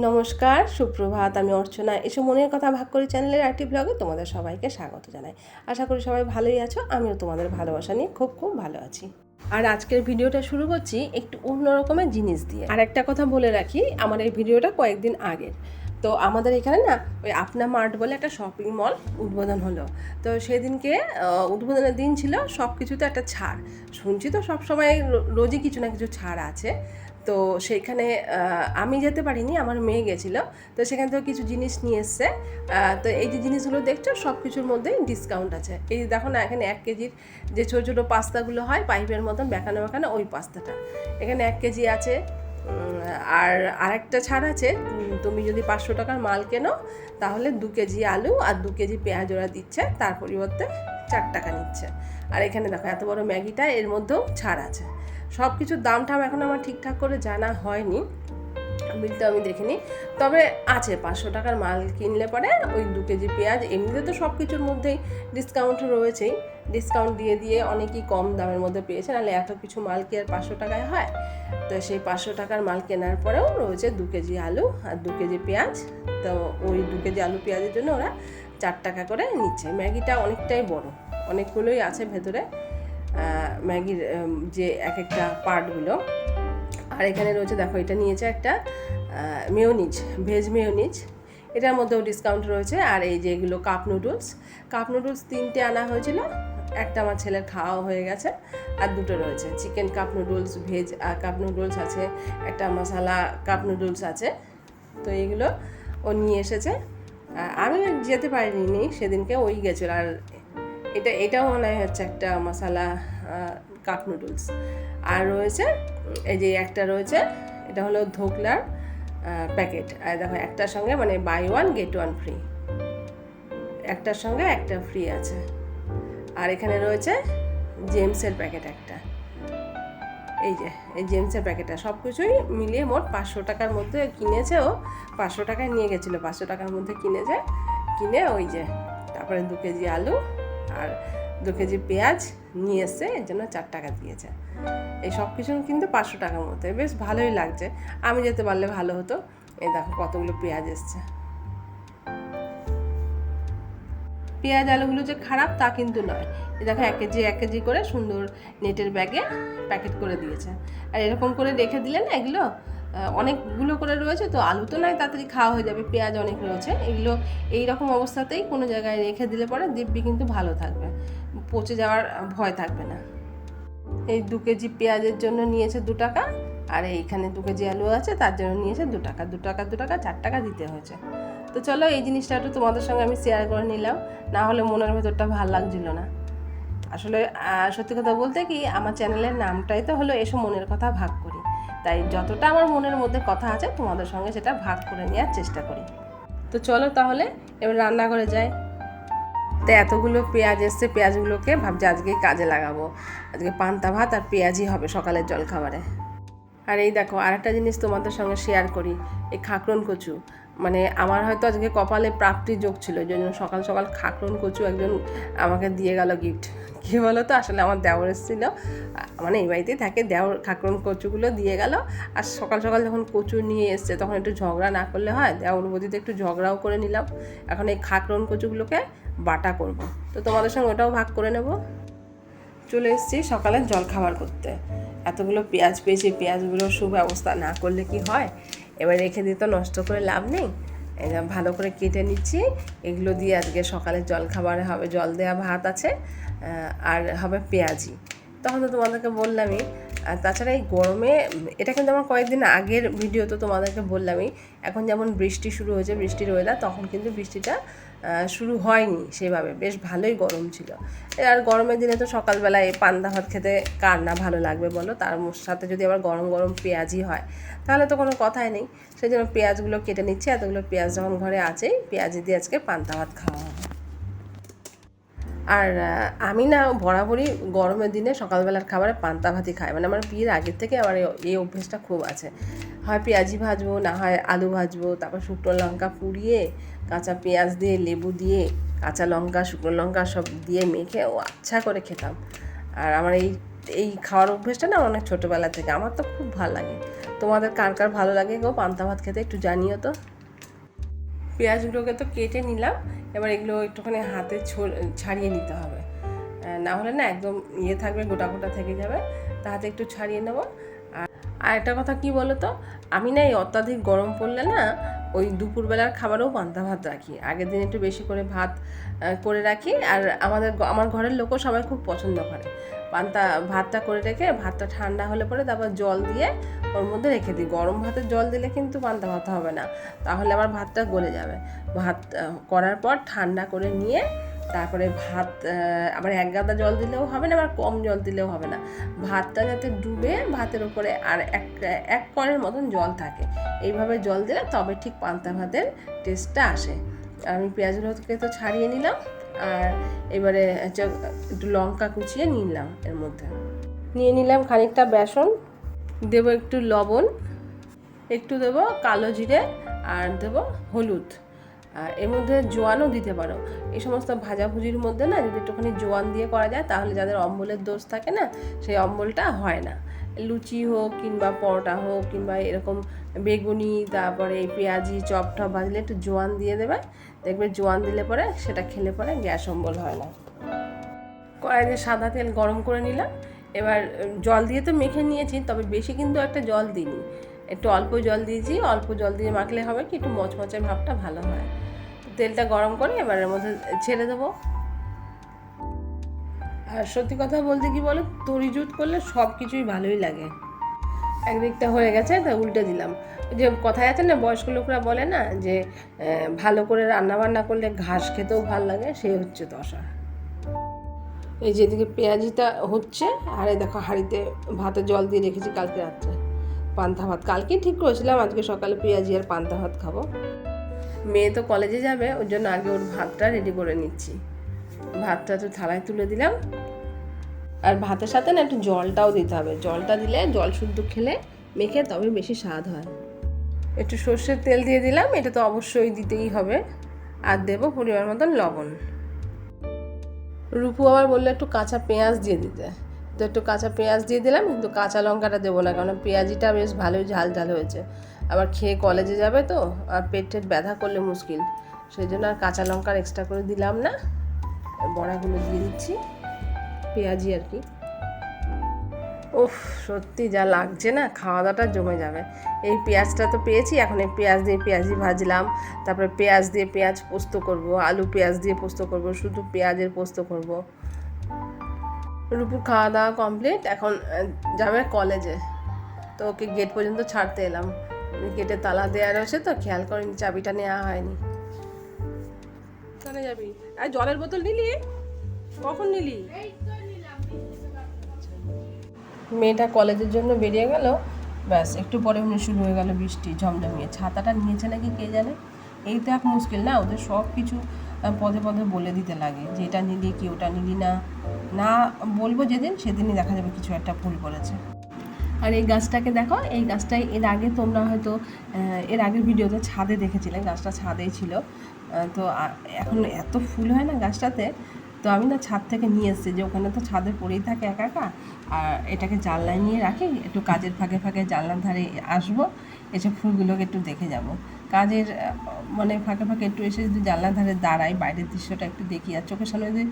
নমস্কার, সুপ্রভাত। আমি অর্চনা। এসব মনের কথা ভাগ করি চ্যানেলের আরেকটি ব্লগে তোমাদের সবাইকে স্বাগত জানাই। আশা করি সবাই ভালোই আছো। আমিও তোমাদের ভালোবাসা নিয়ে খুব ভালো আছি। আর আজকের ভিডিওটা শুরু করছি একটু অন্য রকমের জিনিস দিয়ে। আর একটা কথা বলে রাখি, আমার এই ভিডিওটা কয়েকদিন আগের। তো আমাদের এখানে না ওই আপনা মার্ট বলে একটা শপিং মল উদ্বোধন হলো। তো সেদিনকে উদ্বোধনের দিন ছিল, সব কিছুতে একটা ছাড়। শুনছি তো সবসময় রোজই কিছু না কিছু ছাড় আছে। তো সেইখানে আমি যেতে পারিনি, আমার মেয়ে গেছিলো। তো সেখান থেকে কিছু জিনিস নিয়ে এসছে। তো এই যে জিনিসগুলো দেখছো সব কিছুর মধ্যেই ডিসকাউন্ট আছে। এই যে দেখো না, এখানে 1 কেজির যে ছোটো ছোটো পাস্তাগুলো হয় পাইপের মতন বেঁকানো বেঁকানো, ওই পাস্তাটা এখানে 1 কেজি আছে। আর আরেকটা ছাড় আছে, তুমি যদি 500 টাকার মাল কেনো তাহলে 2 কেজি আলু আর 2 কেজি পেঁয়াজ ওরা দিচ্ছে, তার পরিবর্তে 4 টাকা নিচ্ছে। আর এখানে দেখো এত বড় ম্যাগিটা, এর মধ্যেও ছাড় আছে। সব কিছুর দাম টাম এখন আমার ঠিকঠাক করে জানা হয়নি, বিলটা আমি দেখিনি। তবে আছে 500 টাকার মাল কিনলে পরে ওই 2 কেজি পেঁয়াজ। এমনিতে তো সব কিছুর মধ্যেই ডিসকাউন্ট রয়েছেই, ডিসকাউন্ট দিয়ে দিয়ে অনেকই কম দামের মধ্যে পেয়েছে, নাহলে এত কিছু মাল কি আর 500 টাকায় হয়? তো সেই 500 টাকার মাল কেনার পরেও রয়েছে 2 কেজি আলু আর 2 কেজি পেঁয়াজ। তো ওই 2 কেজি আলু পেঁয়াজের জন্য ওরা 4 টাকা করে নিচ্ছে। ম্যাগিটা অনেকটাই বড়, অনেকগুলোই আছে ভেতরে ম্যাগির যে এক একটা পার্টগুলো। আর এখানে রয়েছে দেখো, এটা নিয়েছে একটা মেয়োনিজ, ভেজ মেয়োনিজ, এটার মধ্যেও ডিসকাউন্ট রয়েছে। আর এই যে এগুলো কাপ নুডলস 3টে আনা হয়েছিল, একটা আমার ছেলের খাওয়া হয়ে গেছে, আর 2টো রয়েছে। Chicken cup noodles, veg cup noodles আছে, একটা মশালা কাপ নুডলস আছে। তো এইগুলো ও নিয়ে এসেছে। আমি যেতে পারিনি সেদিনকে, ওই গেছিল। আর এটাও মনে হচ্ছে একটা মশালা কাপ নুডলস। আর রয়েছে এই যে একটা রয়েছে, এটা হলো ধোকলার প্যাকেট। আর দেখো একটার সঙ্গে মানে বাই 1 গেট 1 ফ্রি, একটার সঙ্গে একটা ফ্রি আছে। আর এখানে রয়েছে জেমসের প্যাকেট একটা, এই যে এই জেমসের প্যাকেটটা। সব কিছুই মিলিয়ে মোট 500 টাকার মধ্যে কিনেছে ও। 500 টাকায় নিয়ে গেছিলো, 500 টাকার মধ্যে কিনেছে। কিনে ওই যে তারপরে 2 কেজি আলু আর 2 কেজি পেঁয়াজ নিয়ে এসছে, এর জন্য 4 টাকা দিয়েছে। এই সব কিছু কিন্তু 500 টাকার মধ্যে, বেশ ভালোই লাগছে। আমি যেতে পারলে ভালো হতো। এই দেখো কতগুলো পেঁয়াজ এসছে। পেঁয়াজ আলুগুলো যে খারাপ তা কিন্তু নয়। এই দেখো 1 কেজি করে সুন্দর নেটের ব্যাগে প্যাকেট করে দিয়েছে। আর এরকম করে রেখে দিলে না, এগুলো অনেকগুলো করে রয়েছে তো, আলু তো নয় তাড়াতাড়ি খাওয়া হয়ে যাবে, পেঁয়াজ অনেক রয়েছে। এগুলো এই রকম অবস্থাতেই কোনো জায়গায় রেখে দিলে পরে দিব্যি কিন্তু ভালো থাকবে, পচে যাওয়ার ভয় থাকবে না। এই 2 কেজি পেঁয়াজের জন্য নিয়েছে 2 টাকা, আর এইখানে 2 কেজি আলু আছে তার জন্য নিয়েছে 2 টাকা। 4 টাকা দিতে হয়েছে। তো চলো, এই জিনিসটা একটু তোমাদের সঙ্গে আমি শেয়ার করে নিলাম, না হলে মনের ভেতরটা ভালো লাগছিল না। আসলে সত্যি কথা বলতে কি, আমার চ্যানেলের নামটাই তো হলো এসব মনের কথা ভাগ করি, তাই যতটা আমার মনের মধ্যে কথা আছে তোমাদের সঙ্গে সেটা ভাগ করে নেওয়ার চেষ্টা করি। তো চলো তাহলে এবার রান্নাঘরে যাই। তো এতগুলো পেঁয়াজ এসছে, পেঁয়াজগুলোকে ভাবছি আজকেই কাজে লাগাবো। আজকে পান্তা ভাত আর পেঁয়াজই হবে সকালের জলখাবারে। আর এই দেখো আরেকটা জিনিস তোমাদের সঙ্গে শেয়ার করি, এই খাকরন কচু। মানে আমার হয়তো আজকে কপালে প্রাপ্তি যোগ ছিল, এই জন্য সকাল সকাল খাকরন কচু একজন আমাকে দিয়ে গেল গিফট। কী বলো তো, আসলে আমার দেওর এসেছিলো, মানে এই বাড়িতেই থাকে, দেওর খাকরন কচুগুলো দিয়ে গেল। আর সকাল সকাল যখন কচু নিয়ে এসছে তখন একটু ঝগড়া না করলে হয়, দেওর বদিতে একটু ঝগড়াও করে নিলাম। এখন এই খাকরন কচুগুলোকে বাটা করব, তো তোমাদের সঙ্গে ওটাও ভাগ করে নেব। চলে এসেছি সকালে জলখাবার করতে। এতগুলো পেঁয়াজ পেয়েছি, পেঁয়াজগুলোর সুব্যবস্থা না করলে কি হয়, এবার রেখে দিয়ে তো নষ্ট করে লাভ নেই। ভালো করে কেটে নিচ্ছি, এগুলো দিয়ে আজকে সকালে জলখাবারে হবে জল দেওয়া ভাত আছে, আর হবে পেঁয়াজি। তখন তো তোমাদেরকে বললামই। আর তাছাড়া এই গরমে, এটা কিন্তু আমার কয়েকদিন আগের ভিডিও, তো তোমাদেরকে বললামই। এখন যেমন বৃষ্টি শুরু হয়েছে, বৃষ্টির ওয়েদার, তখন কিন্তু বৃষ্টিটা শুরু হয়নি সেভাবে, বেশ ভালোই গরম ছিল। আর গরমের দিনে তো সকালবেলায় পান্তা ভাত খেতে কার না ভালো লাগবে বলো, তার সাথে যদি আবার গরম গরম পেঁয়াজি হয় তাহলে তো কোনো কথাই নেই। সেই জন্য পেঁয়াজগুলো কেটে নিচ্ছি। এতগুলো পেঁয়াজ যখন ঘরে আছেই, পেঁয়াজি দিয়ে আজকে পান্তা ভাত খাওয়া হবে। আর আমি না বরাবরই গরমের দিনে সকালবেলার খাবারে পান্তা ভাতই খাই, মানে আমার বিয়ের আগের থেকে আমার এই অভ্যেসটা খুব আছে। হয় পেঁয়াজি ভাজবো, না হয় আলু ভাজবো, তারপর শুকনো লঙ্কা পুড়িয়ে কাঁচা পেঁয়াজ দিয়ে, লেবু দিয়ে, কাঁচা লঙ্কা, শুকনো লঙ্কা সব দিয়ে মেখে ও আচ্ছা করে খেতাম। আর আমার এই খাওয়ার অভ্যেসটা না অনেক ছোটোবেলা থেকে, আমার তো খুব ভালো লাগে। তোমাদের কার কার ভালো লাগে গো পান্তা ভাত খেতে একটু জানিও তো। পেঁয়াজগুলোকে তো কেটে নিলাম, এবার এগুলো একটুখানি হাতে ছাড়িয়ে নিতে হবে, না হলে না একদম ইয়ে থাকবে, গোটা গোটা থেকে যাবে। তা হাতে একটু ছাড়িয়ে নেবো। আর একটা কথা কি বলো তো, আমি না এই অত্যাধিক গরম পড়লে না ওই দুপুরবেলার খাবারেও পান্তা ভাত রাখি, আগের দিন একটু বেশি করে ভাত করে রাখি। আর আমার ঘরের লোকও সবাই খুব পছন্দ করে। ভাতটা করে রেখে ভাতটা ঠান্ডা হলে পরে তারপর জল দিয়ে ওর মধ্যে রেখে দিই। গরম ভাতে জল দিলে কিন্তু পান্তা ভাত হবে না, তাহলে আবার ভাতটা গলে যাবে। ভাত করার পর ঠান্ডা করে নিয়ে তারপরে ভাত আবার এক গাদা জল দিলেও হবে না, আবার কম জল দিলেও হবে না। ভাতটা যাতে ডুবে ভাতের উপরে আর এক কড়ের মতন জল থাকে, এইভাবে জল দিলে তবে ঠিক পান্তা ভাতের টেস্টটা আসে। আমি পেঁয়াজগুলোকে তো ছাড়িয়ে নিলাম, আর এবারে একটু লঙ্কা কুচিয়ে নিলাম, এর মধ্যে নিয়ে নিলাম খানিকটা বেসন, দেবো একটু লবণ, একটু দেবো কালো জিরে, আর দেবো হলুদ। আর এর মধ্যে জোয়ানও দিতে পারো। এই সমস্ত ভাজাভুজির মধ্যে না যদি একটুখানি জোয়ান দিয়ে করা যায়, তাহলে যাদের অম্বলের দোষ থাকে না, সেই অম্বলটা হয় না। লুচি হোক কিংবা পরোটা হোক কিংবা এরকম বেগুনি, তারপরে এই পেঁয়াজি চপ টপ ভাজলে একটু জোয়ান দিয়ে দেবে, দেখবে জোয়ান দিলে পরে সেটা খেলে পরে গ্যাস অম্বল হয় না। কড়াইতে সাদা তেল গরম করে নিলাম, এবার জল দিয়ে তো মেখে নিয়েছি, তবে বেশি কিন্তু একটা জল দিইনি, একটু অল্প জল দিয়েছি। অল্প জল দিয়ে মাখলে হবে কি একটু মচমচে ভাবটা ভালো হয়। তেলটা গরম করে এবার এর মধ্যে ছেড়ে দেবো। আর সত্যি কথা বলতে কি বলো, তরিজুত করলে সব কিছুই ভালোই লাগে। একদিকটা হয়ে গেছে, তা উল্টে দিলাম। ওই যে কথায় আছে না, বয়স্ক লোকরা বলে না যে ভালো করে রান্না বান্না করলে ঘাস খেতেও ভালো লাগে, সেই হচ্ছে দশা। এই যেদিকে পেঁয়াজিটা হচ্ছে, আর এই দেখো হাঁড়িতে ভাতে জল দিয়ে রেখেছি কালকে রাত্রে পান্তা ভাত। কালকেই ঠিক করেছিলাম আজকে সকালে পেঁয়াজি আর পান্তা ভাত খাবো। মেয়ে তো কলেজে যাবে, ওর জন্য আগে ওর ভাতটা রেডি করে নিচ্ছি। ভাতটা তো থালায় তুলে দিলাম, আর ভাতের সাথে না একটু জলটাও দিতে হবে। জলটা দিলে জল শুদ্ধ খেলে মেখে তবে বেশি স্বাদ হয়। একটু সর্ষের তেল দিয়ে দিলাম, এটা তো অবশ্যই দিতেই হবে। আর দেবো পরিমাণ মতন লবণ। রূপু আবার বললো একটু কাঁচা পেঁয়াজ দিয়ে দিতে, তো একটু কাঁচা পেঁয়াজ দিয়ে দিলাম, কিন্তু কাঁচা লঙ্কাটা দেবো না, কারণ পেঁয়াজিটা বেশ ভালোই ঝাল ঝাল হয়েছে। আবার খেয়ে কলেজে যাবে তো, আর পেট টেট ব্যথা করলে মুশকিল, সেই জন্য আর কাঁচা লঙ্কার এক্সট্রা করে দিলাম না। বড়াগুলো দিয়ে দিচ্ছি, পেঁয়াজি আর কি। উফ, সত্যি যা লাগছে না, খাওয়া দাওয়াটা জমে যাবে। এই পেঁয়াজটা তো পেয়েছি, এখন এই পেঁয়াজ দিয়ে পেঁয়াজি ভাজলাম, তারপরে পেঁয়াজ দিয়ে পেঁয়াজ পোস্ত করব, আলু পেঁয়াজ দিয়ে পোস্ত করব, শুধু পেঁয়াজের পোস্ত করব। রূপুর খাওয়া দাওয়া কমপ্লিট, এখন যাবে কলেজে। তো ওকে গেট পর্যন্ত ছাড়তে এলাম, গেটে তালা দেওয়া রয়েছে তো খেয়াল করিনি, চাবিটা নেওয়া হয়নি। কোথায় যাবি? আর জলের বোতল নিলি? কখন নিলি? মেয়েটা কলেজের জন্য বেরিয়ে গেল, ব্যাস একটু পরে শুরু হয়ে গেল বৃষ্টি ঝমঝমিয়ে। ছাতাটা নিয়েছে নাকি কে জানে। এই তো এক মুশকিল না, ওদের সব কিছু পদে পদে বলে দিতে লাগে যে এটা নিলি কি ওটা নিলি না, না বলবো যেদিন সেদিনই দেখা যাবে কিছু একটা ভুল করেছে। আর এই গাছটাকে দেখো, এই গাছটাই এর আগে তোমরা হয়তো এর আগের ভিডিওতে ছাদে দেখেছিলে, গাছটা ছাদেই ছিল। তো এখন এত ফুল হয় না গাছটাতে, তো আমি না ছাদ থেকে নিয়ে এসেছি, যে ওখানে তো ছাদে পড়েই থাকে একা একা, আর এটাকে জানলায় নিয়ে রাখি, একটু কাজের ফাঁকে ফাঁকে জানলার ধারে আসবো, এসে ফুলগুলোকে একটু দেখে যাব। কাজের মানে ফাঁকে ফাঁকে একটু এসে যদি জানলার ধারে দাঁড়াই, বাইরের দৃশ্যটা একটু দেখি, আর চোখের সামনে যদি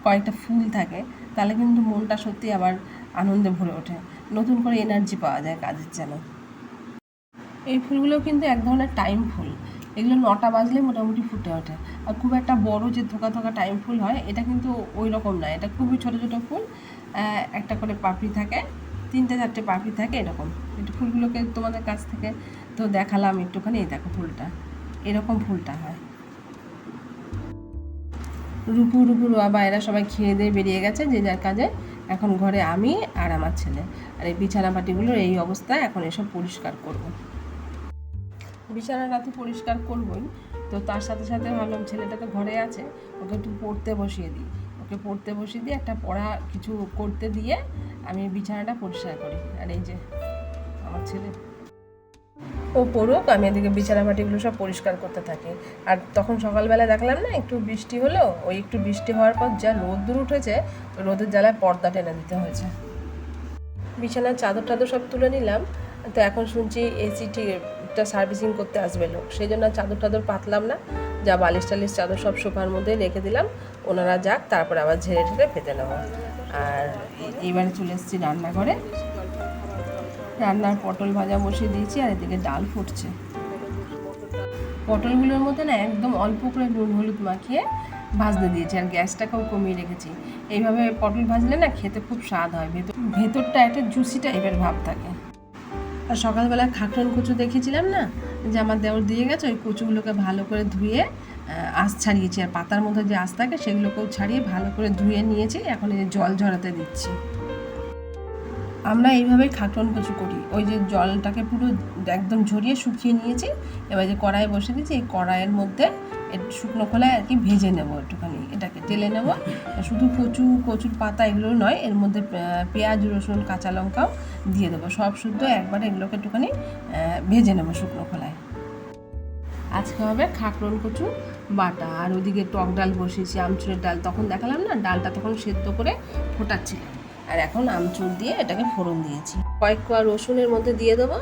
কয়েকটা ফুল থাকে, তাহলে কিন্তু মনটা সত্যি আবার আনন্দে ভরে ওঠে, নতুন করে এনার্জি পাওয়া যায় কাজের যেন। এই ফুলগুলো কিন্তু এক ধরনের টাইম ফুল, এগুলো 9টা বাজলে মোটামুটি ফুটে ওঠে। আর খুব একটা বড় যে থোকা থোকা টাইম ফুল হয়, এটা কিন্তু ওই রকম না, এটা খুবই ছোটো ছোটো ফুল, একটা করে পাপড়ি থাকে, 3-4টে পাপড়ি থাকে এরকম। একটু ফুলগুলোকে তোমাদের কাছ থেকে তো দেখালাম একটুখানি, এই দেখো ফুলটা, এরকম ফুলটা হয়। রূপুর বাবা এরা সবাই খেয়ে দিয়ে বেরিয়ে গেছে যে যার কাজে। এখন ঘরে আমি আর আমার ছেলে, আর এই বিছানা পাটিগুলোর এই অবস্থায় এখন এসব পরিষ্কার করব। বিছানাটা তো পরিষ্কার করবই, তো তার সাথে সাথে ভাবলাম ছেলেটা তো ঘরে আছে, ওকে একটু পড়তে বসিয়ে দিই। ওকে পড়তে বসিয়ে দিয়ে একটা পড়া কিছু করতে দিয়ে আমি বিছানাটা পরিষ্কার করি। আর এই যে আমার ছেলে, ও পড়ুক, আমি এদিকে বিছানা পাটিগুলো সব পরিষ্কার করতে থাকি। আর তখন সকালবেলা দেখলাম না একটু বৃষ্টি হলো, ওই একটু বৃষ্টি হওয়ার পর যা রোদ্দুর উঠেছে, ওই রোদের জ্বালায় পর্দা টেনে দিতে হয়েছে। বিছানার চাদর টাদর সব তুলে নিলাম, তো এখন শুনছি এসি ঠিকটা সার্ভিসিং করতে আসবে লোক, সেই জন্য চাদর টাদর পাতলাম না, যা বালিশ টালিশ চাদর সব সোফার মধ্যে রেখে দিলাম, ওনারা যাক, তারপরে আবার ঝেড়ে ঝেড়ে পেতে নেবো। আর এইবারে চলে এসেছি রান্নাঘরে, রান্নার পটল ভাজা বসিয়ে দিয়েছি, আর এদিকে ডাল ফুটছে। পটলগুলোর মধ্যে না একদম অল্প করে নুন হলুদ মাখিয়ে ভাজতে দিয়েছি, আর গ্যাসটাকেও কমিয়ে রেখেছি। এইভাবে পটল ভাজলে না খেতে খুব স্বাদ হয়, ভেতরটা একটা জুসি টাইপের ভাব থাকে। আর সকালবেলা খাকরন কচু দেখেছিলাম না, যে আমার দেওর দিয়ে গেছে, ওই কচুগুলোকে ভালো করে ধুয়ে আঁশ ছাড়িয়েছি, আর পাতার মধ্যে যে আঁশ থাকে সেগুলোকেও ছাড়িয়ে ভালো করে ধুয়ে নিয়েছি, এখন এই জল ঝরাতে দিচ্ছি। আমরা এইভাবেই খাকরন কচু করি, ওই যে জলটাকে পুরো একদম ঝরিয়ে শুকিয়ে নিয়েছি, এবার যে কড়াই বসে দিয়েছি, এই কড়াইয়ের মধ্যে শুকনো খোলায় আর কি ভেজে নেব, একটুখানি এটাকে টেলে নেব। শুধু কচুর পাতা এগুলো নয়, এর মধ্যে পেঁয়াজ রসুন কাঁচা লঙ্কাও দিয়ে দেবো, সব শুদ্ধ একবারে এগুলোকে একটুখানি ভেজে নেব শুকনো খোলায়। আজকে হবে খাকরন কচু বাটা, আর ওদিকে টক ডাল বসিয়েছি, আমচুরের ডাল, তখন দেখালাম না, ডালটা তখন সেদ্ধ করে ফোটাচ্ছিলাম, আর এখন আমচুর দিয়ে এটাকে ফোড়ন দিয়েছি। কয়েক কোয়া রসুনের মধ্যে দিয়ে দেবো।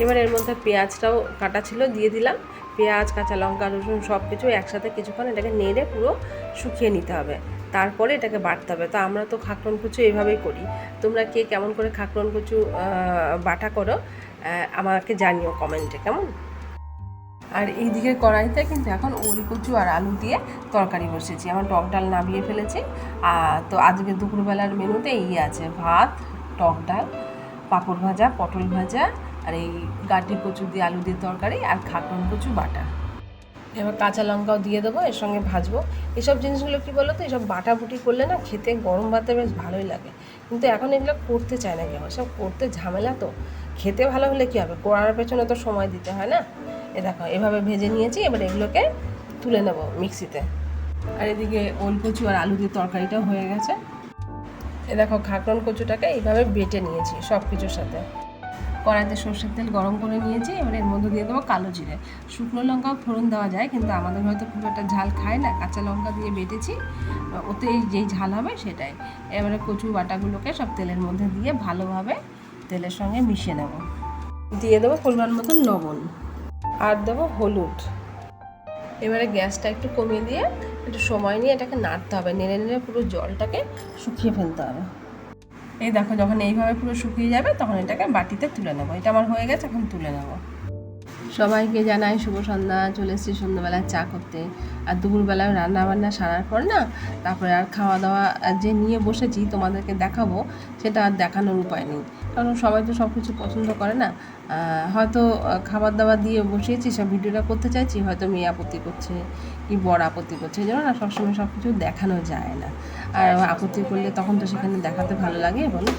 এবার এর মধ্যে পেঁয়াজটাও কাটা ছিল দিয়ে দিলাম, পেঁয়াজ কাঁচা লঙ্কা রসুন সব কিছু একসাথে কিছুক্ষণ এটাকে নেড়ে পুরো শুকিয়ে নিতে হবে, তারপরে এটাকে বাটতে হবে। তো আমরা তো খাকরন কচু এইভাবেই করি, তোমরা কে কেমন করে খাকরন কচু বাটা করো আমাকে জানিও কমেন্টে, কেমন। আর এই দিকের কড়াইতে কিন্তু এখন ওল কচু আর আলু দিয়ে তরকারি বসেছি, আমার টক ডাল নামিয়ে ফেলেছি। তো আজকে দুপুরবেলার মেনুতে এই আছে, ভাত, টক ডাল, পাঁপড় ভাজা, পটল ভাজা, আর এই গাটি কচু দিয়ে আলু দিয়ে তরকারি, আর খাকরন কচু বাটা। এবার কাঁচা লঙ্কাও দিয়ে দেবো, এর সঙ্গে ভাজবো। এসব জিনিসগুলো কী বলো তো, এসব বাটাবুটি করলে না খেতে গরম ভাতে বেশ ভালোই লাগে, কিন্তু এখন এগুলো করতে চায় না কেউ, সব করতে ঝামেলা। তো খেতে ভালো হলে কী হবে, করার পেছনে তো সময় দিতে হয় না। এ দেখো এভাবে ভেজে নিয়েছি, এবার এগুলোকে তুলে নেব মিক্সিতে। আর এদিকে ওল কচু আর আলু দিয়ে তরকারিটাও হয়ে গেছে। এ দেখো খাকরন কচুটাকে এইভাবে বেটে নিয়েছি সব কিছুর সাথে। কড়াইতে সর্ষের তেল গরম করে নিয়েছি, এবার এর মধ্যে দিয়ে দেবো কালো জিরে, শুকনো লঙ্কাও ফোড়ন দেওয়া যায়, কিন্তু আমাদের হয়তো খুব একটা ঝাল খায় না, কাঁচা লঙ্কা দিয়ে বেটেছি, ওতে যেই ঝাল হবে সেটাই। এবারে কচু বাটাগুলোকে সব তেলের মধ্যে দিয়ে ভালোভাবে তেলের সঙ্গে মিশিয়ে নেব, দিয়ে দেবো পরিমাণ মতন লবণ, আর দেবো হলুদ। এবারে গ্যাসটা একটু কমিয়ে দিয়ে একটু সময় নিয়ে এটাকে নাড়তে হবে, নেড়ে নেড়ে পুরো জলটাকে শুকিয়ে ফেলতে হবে। এই দেখো যখন এইভাবে পুরো শুকিয়ে যাবে তখন এটাকে বাটিতে তুলে নেবো। এটা আমার হয়ে গেছে, এখন তুলে নেবো। সবাইকে জানাই শুভ সন্ধ্যা। চলে এসেছি সন্ধ্যাবেলায় চা করতে, আর দুপুরবেলায় রান্নাবান্না সারার পর না, তারপরে আর খাওয়া দাওয়া যে নিয়ে বসেছি তোমাদেরকে দেখাবো, সেটা আর দেখানোর উপায় নেই, কারণ সবাই তো সব কিছু পছন্দ করে না। হয়তো খাবার দাবার দিয়ে বসিয়েছি, সব ভিডিওটা করতে চাইছি, হয়তো মেয়ে আপত্তি করছে কি বড় আপত্তি করছে, এই জন্য না সবসময় সব কিছু দেখানো যায় না, আর আপত্তি করলে তখন তো সেখানে দেখাতে ভালো লাগে বলো।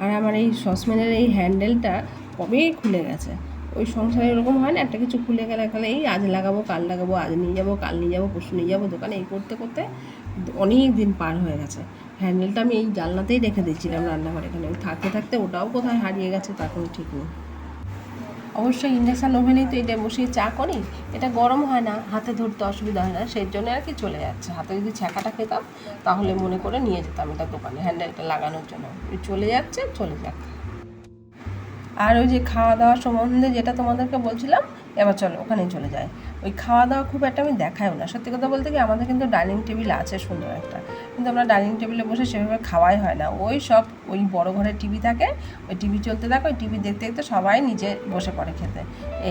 আর আমার এই সসপ্যানের এই হ্যান্ডেলটা কবেই খুলে গেছে, ওই সংসারে এরকম হয় না, একটা কিছু খুলে গেলে এই আজ লাগাবো কাল লাগাবো, আজ নিয়ে যাবো কাল নিয়ে যাবো পরশু নিয়ে যাবো দোকানে, এই করতে করতে অনেক দিন পার হয়ে গেছে। হ্যান্ডেলটা আমি এই জানলাতেই রেখে দিয়েছিলাম রান্নাঘরে, এখানে থাকতে থাকতে ওটাও কোথায় হারিয়ে গেছে তার কোনো ঠিক নেই। অবশ্যই ইন্ডাকশান ওভেনেই তো এটা বসিয়ে চা করি, এটা গরম হয় না, হাতে ধরতে অসুবিধা হয় না, সেই জন্য আর কি চলে যাচ্ছে। হাতে যদি ছ্যাঁকাটা খেতাম তাহলে মনে করে নিয়ে যেতাম এটা দোকানে হ্যান্ডেলটা লাগানোর জন্য, চলে যাচ্ছে চলে যাক। আর ওই যে খাওয়া দাওয়ার সম্বন্ধে যেটা তোমাদেরকে বলছিলাম, এবার চলো ওখানেই চলে যায়। ওই খাওয়া দাওয়া খুব একটা আমি দেখাইও না, সত্যি কথা বলতে কি, আমাদের কিন্তু ডাইনিং টেবিল আছে সুন্দর একটা, কিন্তু আমরা ডাইনিং টেবিলে বসে সেভাবে খাওয়াই হয় না। ওই বড় ঘরে টিভি থাকে, ওই টিভি চলতে থাকে, ওই টিভি দেখতে দেখতে সবাই নিচে বসে পড়ে খেতে,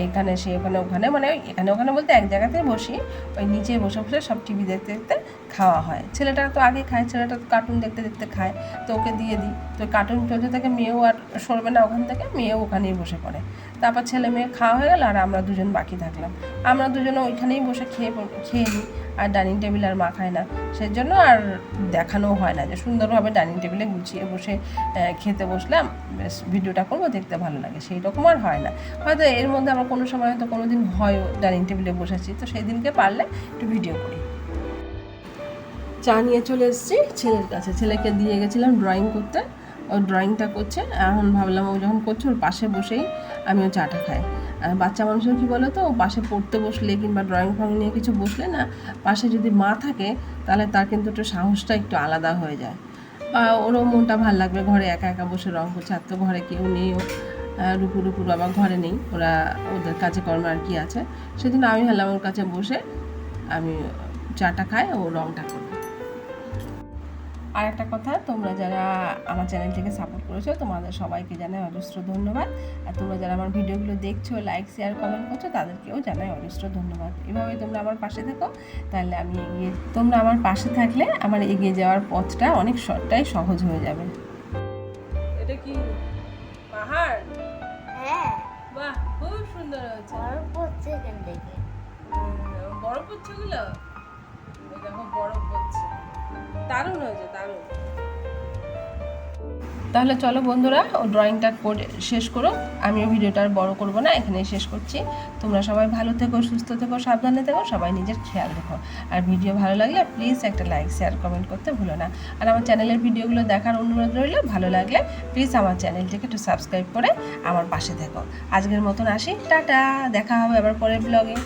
এখানে সে ওখানে মানে এখানে ওখানে বলতে এক জায়গাতেই বসি, ওই নিচে বসে বসে সব টিভি দেখতে দেখতে খাওয়া হয়। ছেলেটা তো আগে খায়, ছেলেটা তো কার্টুন দেখতে দেখতে খায়, তো ওকে দিয়ে দিই, তো কার্টুন চলতে থাকে, মেয়েও আর সরবে না ওখান থেকে, মেয়েও ওখানেই বসে পড়ে। তারপর ছেলে মেয়ে খাওয়া হয়ে গেল, আর আমরা দুজন বাকি থাকলাম, আমরা দুজনে ওইখানেই বসে খেয়ে নিই, আর ডাইনিং টেবিল আর মাখায় না, সেই জন্য আর দেখানোও হয় না যে সুন্দরভাবে ডাইনিং টেবিলে গুছিয়ে বসে খেতে বসলাম, বেশ ভিডিওটা করবো, দেখতে ভালো লাগে, সেই রকম আর হয় না। হয়তো এর মধ্যে আমরা কোনো সময় হয়তো কোনো দিন হয়ও ডাইনিং টেবিলে বসেছি, তো সেই দিনকে পারলে একটু ভিডিও করি। চা নিয়ে চলে এসেছি ছেলের কাছে, ছেলেকে দিয়ে গেছিলাম ড্রয়িং করতে, ও ড্রয়িংটা করছে, এখন ভাবলাম ও যখন করছে ওর পাশে বসেই আমিও চাটা খাই। আর বাচ্চা মানুষের কী বলো তো, পাশে পড়তে বসলে কিংবা ড্রয়িং ফ্রয়িং নিয়ে কিছু বসলে না, পাশে যদি মা থাকে তাহলে তার কিন্তু একটু সাহসটা একটু আলাদা হয়ে যায়। ওরও মনটা ভালো লাগবে, ঘরে একা একা বসে রঙ করছে, আর তো ঘরে কেউ নেই। রুপুর আবার ঘরে নেই, ওরা ওদের কাজে কর্মে আর কি আছে। সেদিন আমি হলাম ওর কাছে বসে, আমি চাটা খাই, ও রঙটা করবে। আর একটা কথা, তোমরা যারা আমার চ্যানেলটিকে সাপোর্ট করেছো তোমাদের সবাইকে জানাই অজস্র ধন্যবাদ। আর তোমরা যারা আমার ভিডিওগুলো দেখছো, লাইক শেয়ার কমেন্ট করছো, তাদেরকেও জানাই অজস্র ধন্যবাদ। এভাবেই তোমরা আমার পাশে থাকো, তাহলে তোমরা আমার পাশে থাকলে আমার এগিয়ে যাওয়ার পথটা অনেকটাই সহজ হয়ে যাবে। এটা কি পাহাড়? হ্যাঁ, বাহ, খুব সুন্দর হয়েছে। বরফ পড়ছে এখান থেকে। বরফ পড়ছে গুলো, ওই দেখো বরফ পড়ছে, দারুণ হয়েছে, দারুণ। তাহলে চলো বন্ধুরা, ও ড্রয়িংটা করে শেষ করো, আমিও ভিডিওটা আর বড় করবো না, এখানেই শেষ করছি। তোমরা সবাই ভালো থেকো, সুস্থ থেকো, সাবধানে থেকো, সবাই নিজের খেয়াল রেখো। আর ভিডিও ভালো লাগলে প্লিজ একটা লাইক শেয়ার কমেন্ট করতে ভুলো না। আর আমার চ্যানেলের ভিডিওগুলো দেখার অনুরোধ রইল, ভালো লাগলে প্লিজ আমার চ্যানেলটিকে একটু সাবস্ক্রাইব করে আমার পাশে থেকো। আজকের মতন আসি, টাটা, দেখা হবে আবার পরের ব্লগে।